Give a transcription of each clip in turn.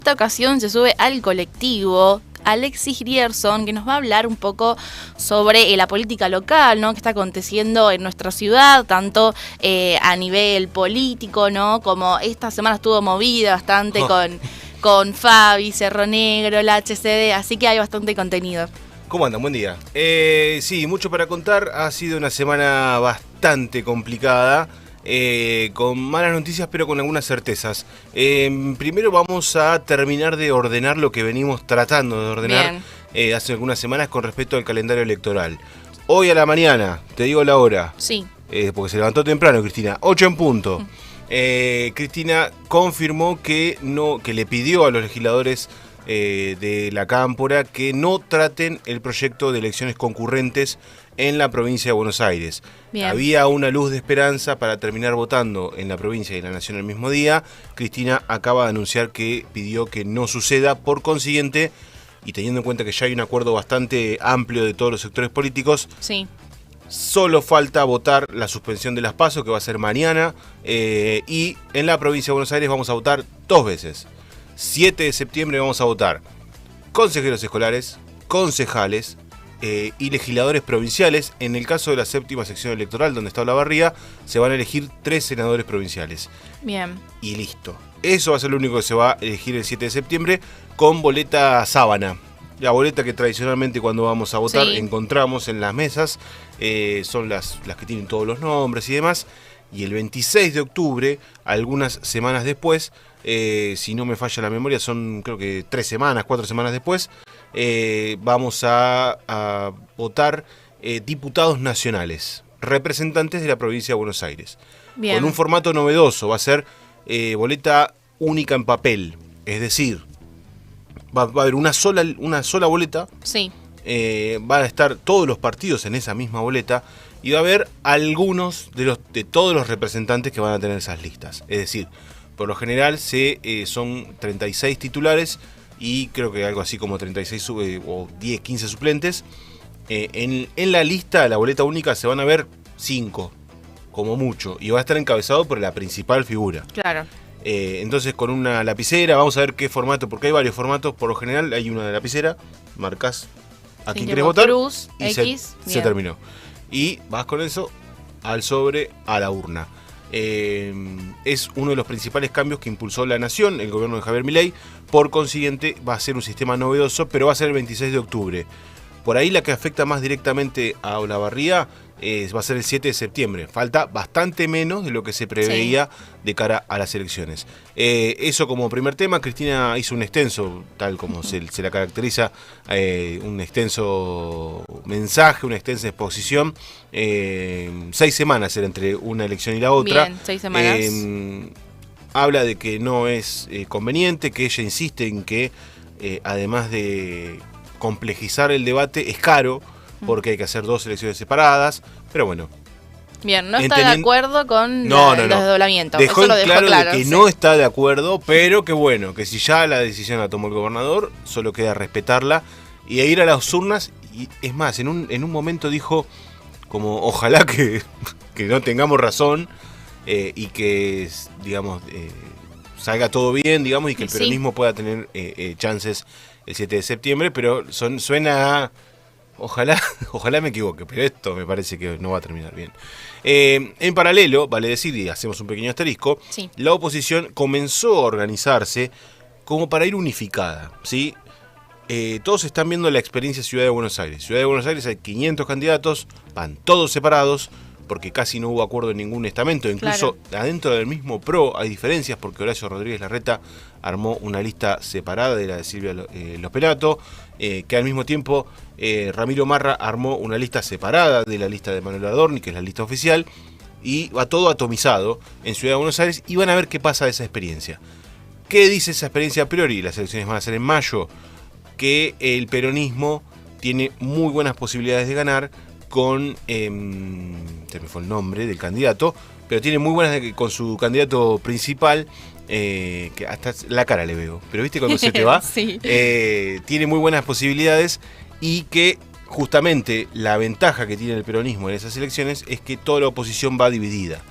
esta ocasión se sube al colectivo Alexis Grierson, que nos va a hablar un poco sobre la política local, ¿no? Que está aconteciendo en nuestra ciudad, tanto a nivel político, ¿no? Como esta semana estuvo movida bastante con Fabi, Cerro Negro, la HCD, así que hay bastante contenido. ¿Cómo andan? Buen día. Sí, mucho para contar. Ha sido una semana bastante complicada. Con malas noticias pero con algunas certezas. Primero vamos a terminar de ordenar lo que venimos tratando de ordenar hace algunas semanas con respecto al calendario electoral. Hoy a la mañana, te digo la hora, sí, porque se levantó temprano Cristina, 8 en punto. Cristina confirmó que le pidió a los legisladores de la Cámpora que no traten el proyecto de elecciones concurrentes en la provincia de Buenos Aires. Bien. Había una luz de esperanza para terminar votando en la provincia y en la nación el mismo día. Cristina acaba de anunciar que pidió que no suceda. Por consiguiente, y teniendo en cuenta que ya hay un acuerdo bastante amplio de todos los sectores políticos, sí, solo falta votar la suspensión de las PASO, que va a ser mañana, y en la provincia de Buenos Aires vamos a votar 2 veces. 7 de septiembre vamos a votar consejeros escolares, concejales y legisladores provinciales. En el caso de la 7ª sección electoral, donde está Olavarría, se van a elegir 3 senadores provinciales. Bien. Y listo. Eso va a ser lo único que se va a elegir el 7 de septiembre con boleta sábana. La boleta que tradicionalmente cuando vamos a votar encontramos en las mesas, son las que tienen todos los nombres y demás. Y el 26 de octubre, algunas semanas después, si no me falla la memoria, son creo que 4 semanas después, vamos a votar diputados nacionales, representantes de la provincia de Buenos Aires. Bien. Con un formato novedoso, va a ser boleta única en papel, es decir, va a haber una sola boleta. Sí. Van a estar todos los partidos en esa misma boleta y va a haber algunos de todos los representantes que van a tener esas listas. Es decir, por lo general son 36 titulares y creo que algo así como 36 o 10, 15 suplentes. En la lista de la boleta única se van a ver 5, como mucho, y va a estar encabezado por la principal figura. Claro. Entonces con una lapicera, vamos a ver qué formato, porque hay varios formatos. Por lo general hay una de lapicera, marcas a quién querés votar Cruz, y X, se terminó. Y vas con eso al sobre, a la urna. Es uno de los principales cambios que impulsó la Nación, el gobierno de Javier Milei. Por consiguiente va a ser un sistema novedoso, pero va a ser el 26 de octubre. Por ahí la que afecta más directamente a Olavarría va a ser el 7 de septiembre. Falta bastante menos de lo que se preveía de cara a las elecciones. Eso como primer tema. Cristina hizo un extenso, tal como se la caracteriza, un extenso mensaje, una extensa exposición. 6 semanas era entre una elección y la otra. Bien, 6 semanas. Habla de que no es conveniente, que ella insiste en que además de complejizar el debate, es caro, porque hay que hacer 2 elecciones separadas, pero bueno. Bien, no está de acuerdo con los desdoblamientos. Dejó claro de que sí, no está de acuerdo, pero que bueno, que si ya la decisión la tomó el gobernador, solo queda respetarla y ir a las urnas. Y es más, en un momento dijo como ojalá que no tengamos razón y que, digamos, salga todo bien, digamos, y que el peronismo pueda tener chances el 7 de septiembre, pero suena a... Ojalá me equivoque, pero esto me parece que no va a terminar bien. En paralelo, vale decir, y hacemos un pequeño asterisco, la oposición comenzó a organizarse como para ir unificada, ¿sí? Todos están viendo la experiencia Ciudad de Buenos Aires. Ciudad de Buenos Aires hay 500 candidatos, van todos separados, porque casi no hubo acuerdo en ningún estamento. Incluso adentro del mismo PRO hay diferencias, porque Horacio Rodríguez Larreta armó una lista separada de la de Silvia Losperato, que al mismo tiempo Ramiro Marra armó una lista separada de la lista de Manuel Adorni, que es la lista oficial, y va todo atomizado en Ciudad de Buenos Aires, y van a ver qué pasa de esa experiencia. ¿Qué dice esa experiencia a priori? Las elecciones van a ser en mayo, que el peronismo tiene muy buenas posibilidades de ganar con... se me fue el nombre del candidato, pero tiene muy buenas con su candidato principal, que hasta la cara le veo, pero viste cuando se te va, tiene muy buenas posibilidades, y que justamente la ventaja que tiene el peronismo en esas elecciones es que toda la oposición va dividida.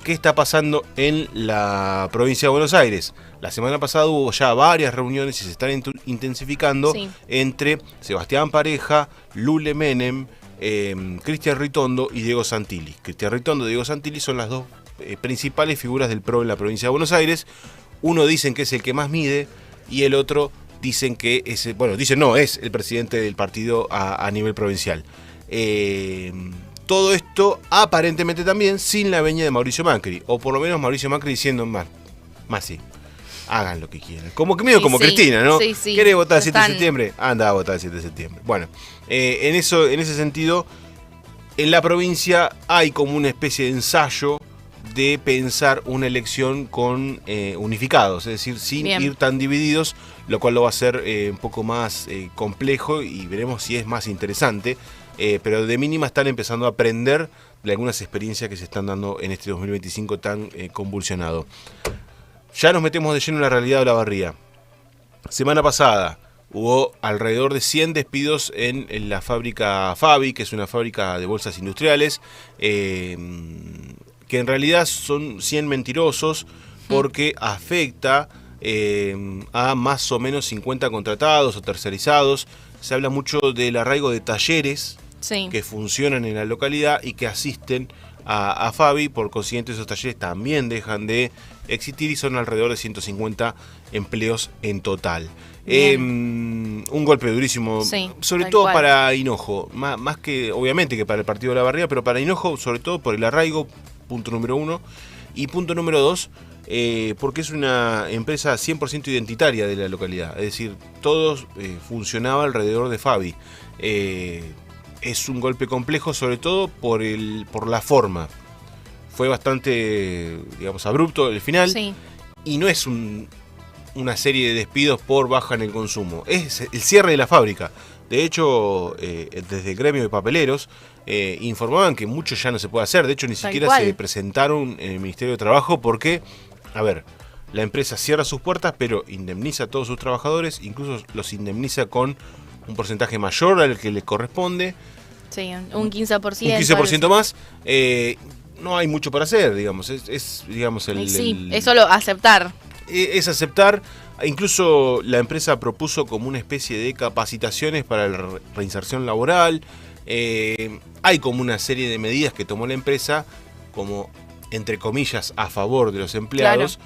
¿qué está pasando en la provincia de Buenos Aires? La semana pasada hubo ya varias reuniones y se están intensificando entre Sebastián Pareja, Lule Menem, Cristian Ritondo y Diego Santilli. Cristian Ritondo y Diego Santilli son las dos principales figuras del PRO en la provincia de Buenos Aires. Uno dicen que es el que más mide y el otro dicen que es, dicen no, es el presidente del partido a nivel provincial. Todo esto aparentemente también sin la veña de Mauricio Macri, o por lo menos Mauricio Macri diciendo más sí, hagan lo que quieran. Como que medio como Cristina, ¿no? Sí. ¿Querés votar el 7 de septiembre? Anda a votar el 7 de septiembre. Bueno, en ese sentido, en la provincia hay como una especie de ensayo de pensar una elección con unificados, es decir, sin ir tan divididos, lo cual lo va a hacer un poco más complejo y veremos si es más interesante, pero de mínima están empezando a aprender de algunas experiencias que se están dando en este 2025 tan convulsionado. Ya nos metemos de lleno en la realidad de Olavarría. Semana pasada hubo alrededor de 100 despidos en la fábrica Fabi, que es una fábrica de bolsas industriales, que en realidad son 100 mentirosos porque afecta a más o menos 50 contratados o tercerizados. Se habla mucho del arraigo de talleres que funcionan en la localidad y que asisten a Fabi, por consiguiente esos talleres también dejan de existir y son alrededor de 150 empleos en total. Un golpe durísimo, sobre todo para Hinojo, más que obviamente que para el partido de Olavarría, pero para Hinojo sobre todo por el arraigo, punto número 1, y punto número 2, porque es una empresa 100% identitaria de la localidad, es decir, todo funcionaba alrededor de Fabi. Es un golpe complejo, sobre todo por la forma. Fue bastante, digamos, abrupto el final, y no es una serie de despidos por baja en el consumo, es el cierre de la fábrica. De hecho, desde el gremio de papeleros informaban que mucho ya no se puede hacer. De hecho, ni siquiera se presentaron en el Ministerio de Trabajo porque, a ver, la empresa cierra sus puertas, pero indemniza a todos sus trabajadores, incluso los indemniza con un porcentaje mayor al que le corresponde. Sí, un 15%. Un 15% más. No hay mucho para hacer, digamos. Digamos, es solo aceptar. Es aceptar. Incluso la empresa propuso como una especie de capacitaciones para la reinserción laboral. Hay como una serie de medidas que tomó la empresa, como entre comillas a favor de los empleados,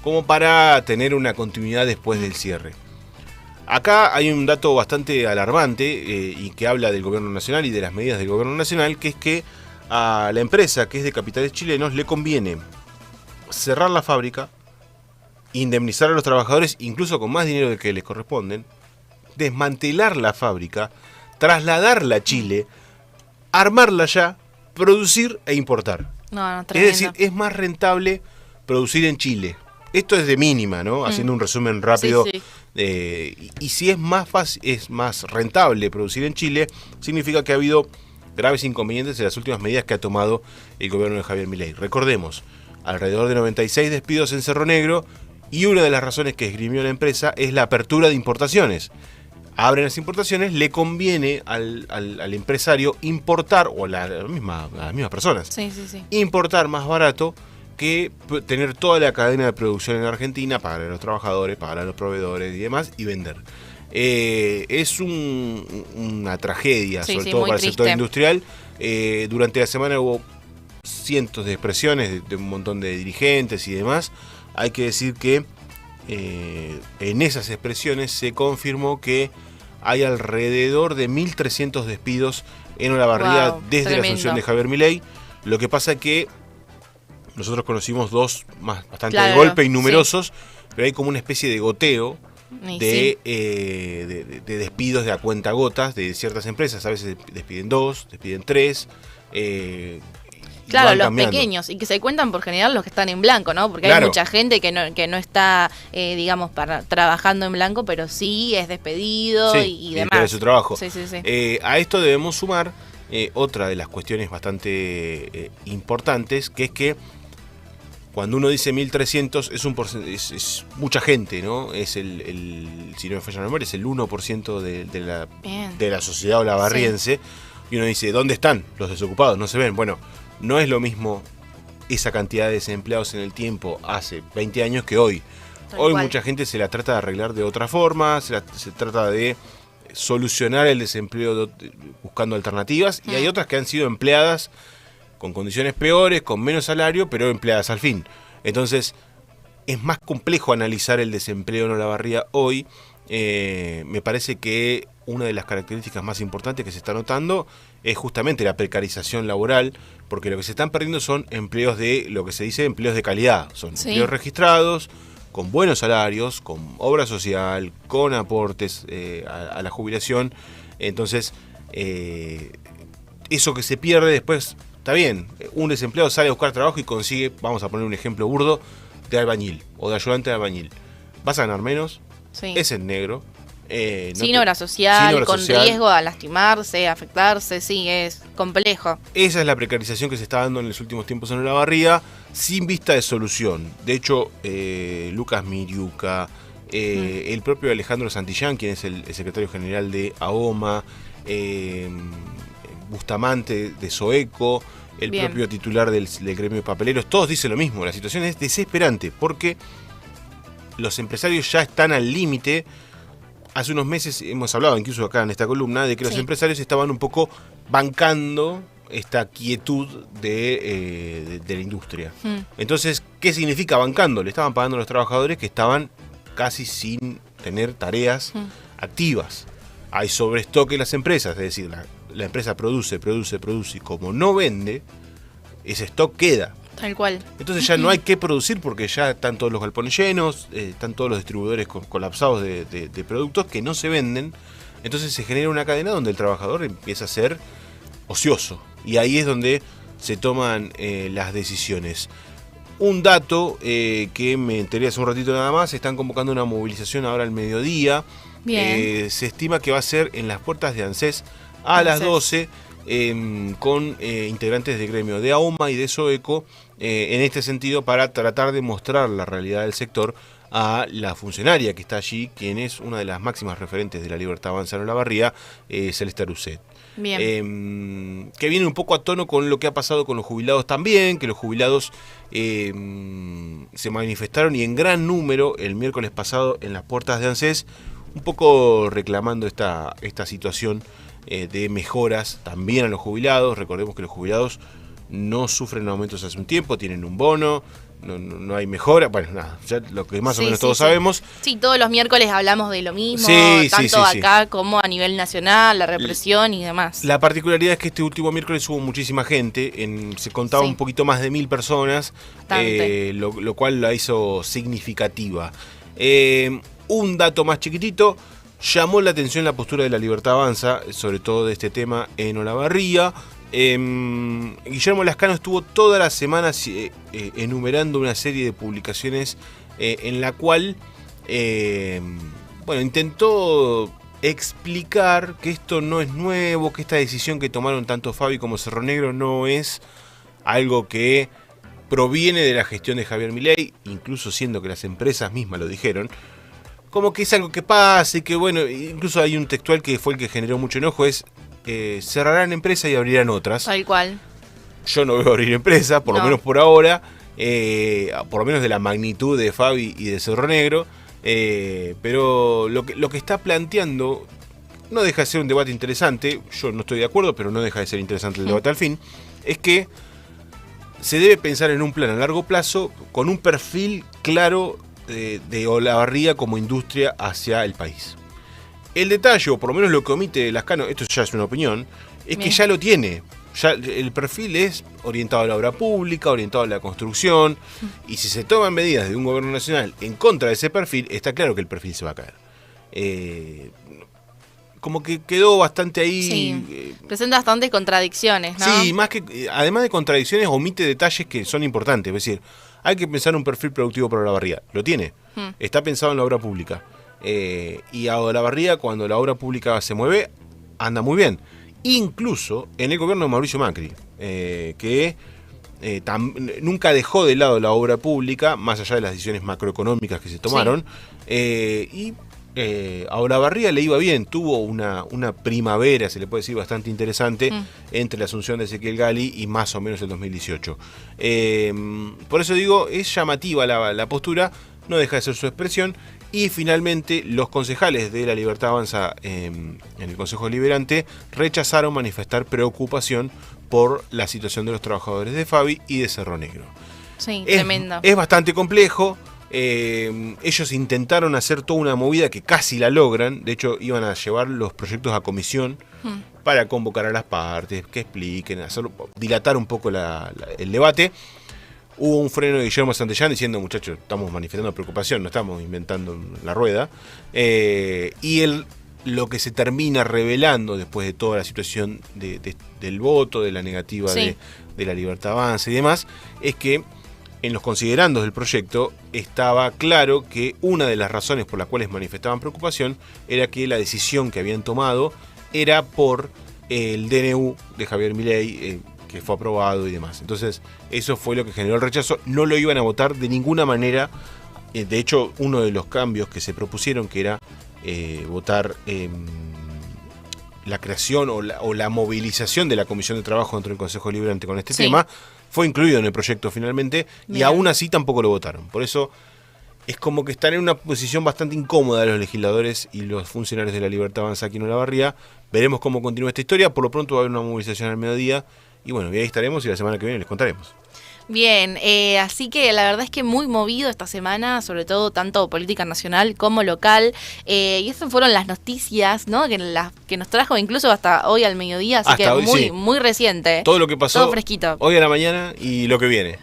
como para tener una continuidad después del cierre. Acá hay un dato bastante alarmante y que habla del gobierno nacional y de las medidas del gobierno nacional, que es que a la empresa, que es de capitales chilenos, le conviene cerrar la fábrica, indemnizar a los trabajadores incluso con más dinero del que les corresponden, desmantelar la fábrica, trasladarla a Chile, armarla allá, producir e importar. Es decir, es más rentable producir en Chile. Esto es de mínima, ¿no? Haciendo un resumen rápido. Y si es más fácil, es más rentable producir en Chile, significa que ha habido graves inconvenientes en las últimas medidas que ha tomado el gobierno de Javier Milei. Recordemos, alrededor de 96 despidos en Cerro Negro, y una de las razones que esgrimió la empresa es la apertura de importaciones. Abren las importaciones, le conviene al empresario importar, o a las mismas personas, importar más barato que tener toda la cadena de producción en Argentina, pagar a los trabajadores, pagar a los proveedores y demás, y vender. Es una tragedia, sobre todo para el sector industrial. Durante la semana hubo cientos de expresiones de un montón de dirigentes y demás. Hay que decir que en esas expresiones se confirmó que hay alrededor de 1.300 despidos en Olavarría desde la asunción de Javier Milei. Lo que pasa es que nosotros conocimos dos bastante de golpe y numerosos, pero hay como una especie de goteo de despidos de a cuentagotas de ciertas empresas. A veces despiden 2, despiden 3. Claro, los pequeños, y que se cuentan por general los que están en blanco, ¿no? Porque hay mucha gente que no está, digamos, trabajando en blanco, pero sí es despedido y demás. Pierde su trabajo. Sí. A esto debemos sumar otra de las cuestiones bastante importantes, que es que cuando uno dice 1.300 es mucha gente, ¿no? Es si no me falla la memoria, es el 1% de la sociedad olavarriense. Y uno dice, ¿dónde están los desocupados? No se ven. Bueno, no es lo mismo esa cantidad de desempleados en el tiempo hace 20 años que hoy. Hoy mucha gente se la trata de arreglar de otra forma, se trata de solucionar el desempleo buscando alternativas, y hay otras que han sido empleadas con condiciones peores, con menos salario, pero empleadas al fin. Entonces, es más complejo analizar el desempleo en Olavarría hoy. Me parece que una de las características más importantes que se está notando es justamente la precarización laboral, porque lo que se están perdiendo son empleos de, lo que se dice, empleos de calidad. Son empleos registrados, con buenos salarios, con obra social, con aportes a la jubilación. Entonces, eso que se pierde después, está bien, un desempleado sale a buscar trabajo y consigue, vamos a poner un ejemplo burdo, de albañil o de ayudante de albañil. Vas a ganar menos, es en negro. Sin obra social, con riesgo a lastimarse, a afectarse, es complejo. Esa es la precarización que se está dando en los últimos tiempos en Olavarría, sin vista de solución. De hecho, Lucas Miriuca, el propio Alejandro Santillán, quien es el secretario general de AOMA, Bustamante de Soeco, el propio titular del gremio de papeleros, todos dicen lo mismo. La situación es desesperante porque los empresarios ya están al límite. Hace unos meses hemos hablado, incluso acá en esta columna, de que los empresarios estaban un poco bancando esta quietud de la industria. Entonces, ¿qué significa bancando? Le estaban pagando a los trabajadores que estaban casi sin tener tareas activas. Hay sobrestoque en las empresas, es decir, la empresa produce, y como no vende, ese stock queda. Tal cual. Entonces ya no hay que producir porque ya están todos los galpones llenos, están todos los distribuidores colapsados de productos que no se venden. Entonces se genera una cadena donde el trabajador empieza a ser ocioso. Y ahí es donde se toman las decisiones. Un dato que me enteré hace un ratito nada más, están convocando una movilización ahora al mediodía. Se estima que va a ser en las puertas de ANSES a las 12. Con integrantes de gremio de AOMA y de SOECO, en este sentido, para tratar de mostrar la realidad del sector a la funcionaria que está allí, quien es una de las máximas referentes de la Libertad Avanza en Olavarría, Celeste Aruset. Que viene un poco a tono con lo que ha pasado con los jubilados también, que los jubilados se manifestaron y en gran número el miércoles pasado en las puertas de ANSES, un poco reclamando esta situación de mejoras también a los jubilados. Recordemos que los jubilados no sufren aumentos hace un tiempo, tienen un bono, no hay mejora, bueno, nada, ya lo que más o menos todos sabemos. Sí, todos los miércoles hablamos de lo mismo, tanto acá como a nivel nacional, la represión y demás. La particularidad es que este último miércoles hubo muchísima gente, se contaba un poquito más de 1000 personas, lo cual la hizo significativa. Un dato más chiquitito, llamó la atención la postura de la Libertad Avanza, sobre todo de este tema en Olavarría. Guillermo Lascano estuvo toda la semana enumerando una serie de publicaciones en la cual intentó explicar que esto no es nuevo, que esta decisión que tomaron tanto Fabi como Cerro Negro no es algo que proviene de la gestión de Javier Milei, incluso siendo que las empresas mismas lo dijeron. Como que es algo que pasa y que incluso hay un textual que fue el que generó mucho enojo, es cerrarán empresas y abrirán otras. Tal cual. Yo no veo abrir empresas, por lo menos por ahora, por lo menos de la magnitud de Fabi y de Cerro Negro, pero lo que está planteando no deja de ser un debate interesante. Yo no estoy de acuerdo, pero no deja de ser interesante el debate al fin. Es que se debe pensar en un plan a largo plazo con un perfil claro de Olavarría como industria hacia el país. El detalle, o por lo menos lo que omite Lascano, esto ya es una opinión, es que ya lo tiene. Ya el perfil es orientado a la obra pública, orientado a la construcción, y si se toman medidas de un gobierno nacional en contra de ese perfil, está claro que el perfil se va a caer. Como que quedó bastante ahí. Sí, presenta bastantes contradicciones, ¿no? Sí, más que, además de contradicciones, omite detalles que son importantes. Es decir, hay que pensar un perfil productivo para Olavarría. Lo tiene. Está pensado en la obra pública. Y a Olavarría, cuando la obra pública se mueve, anda muy bien. Incluso en el gobierno de Mauricio Macri, que nunca dejó de lado la obra pública, más allá de las decisiones macroeconómicas que se tomaron. Y a Olavarría le iba bien, tuvo una primavera, se le puede decir, bastante interesante entre la asunción de Ezequiel Gali y más o menos el 2018. Por eso digo, es llamativa la postura, no deja de ser su expresión, y finalmente los concejales de La Libertad Avanza en el Consejo Deliberante rechazaron manifestar preocupación por la situación de los trabajadores de Favi y de Cerro Negro. Sí, tremendo. Es bastante complejo. Ellos intentaron hacer toda una movida que casi la logran. De hecho, iban a llevar los proyectos a comisión para convocar a las partes, que expliquen, dilatar un poco el debate. Hubo un freno de Guillermo Santillán diciendo, muchachos, estamos manifestando preocupación, no estamos inventando la rueda. Y lo que se termina revelando después de toda la situación del voto, de la negativa de La Libertad Avanza y demás, es que en los considerandos del proyecto estaba claro que una de las razones por las cuales manifestaban preocupación era que la decisión que habían tomado era por el DNU de Javier Milei, que fue aprobado y demás. Entonces, eso fue lo que generó el rechazo. No lo iban a votar de ninguna manera. De hecho, uno de los cambios que se propusieron, que era votar la creación o la movilización de la Comisión de Trabajo dentro del Consejo Deliberante con este tema, fue incluido en el proyecto finalmente. Bien. Y aún así tampoco lo votaron. Por eso es como que están en una posición bastante incómoda los legisladores y los funcionarios de La Libertad Avanza aquí en Olavarría. Veremos cómo continúa esta historia. Por lo pronto va a haber una movilización al mediodía. Y bueno, y ahí estaremos y la semana que viene les contaremos. Bien, así que la verdad es que muy movido esta semana, sobre todo tanto política nacional como local, y esas fueron las noticias, ¿no? que nos trajo incluso hasta hoy al mediodía, así hasta que hoy, muy reciente. Todo lo que pasó todo fresquito. Hoy a la mañana y lo que viene.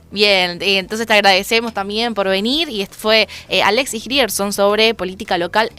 Bien, entonces te agradecemos también por venir, y fue Alexis Grierson sobre política local.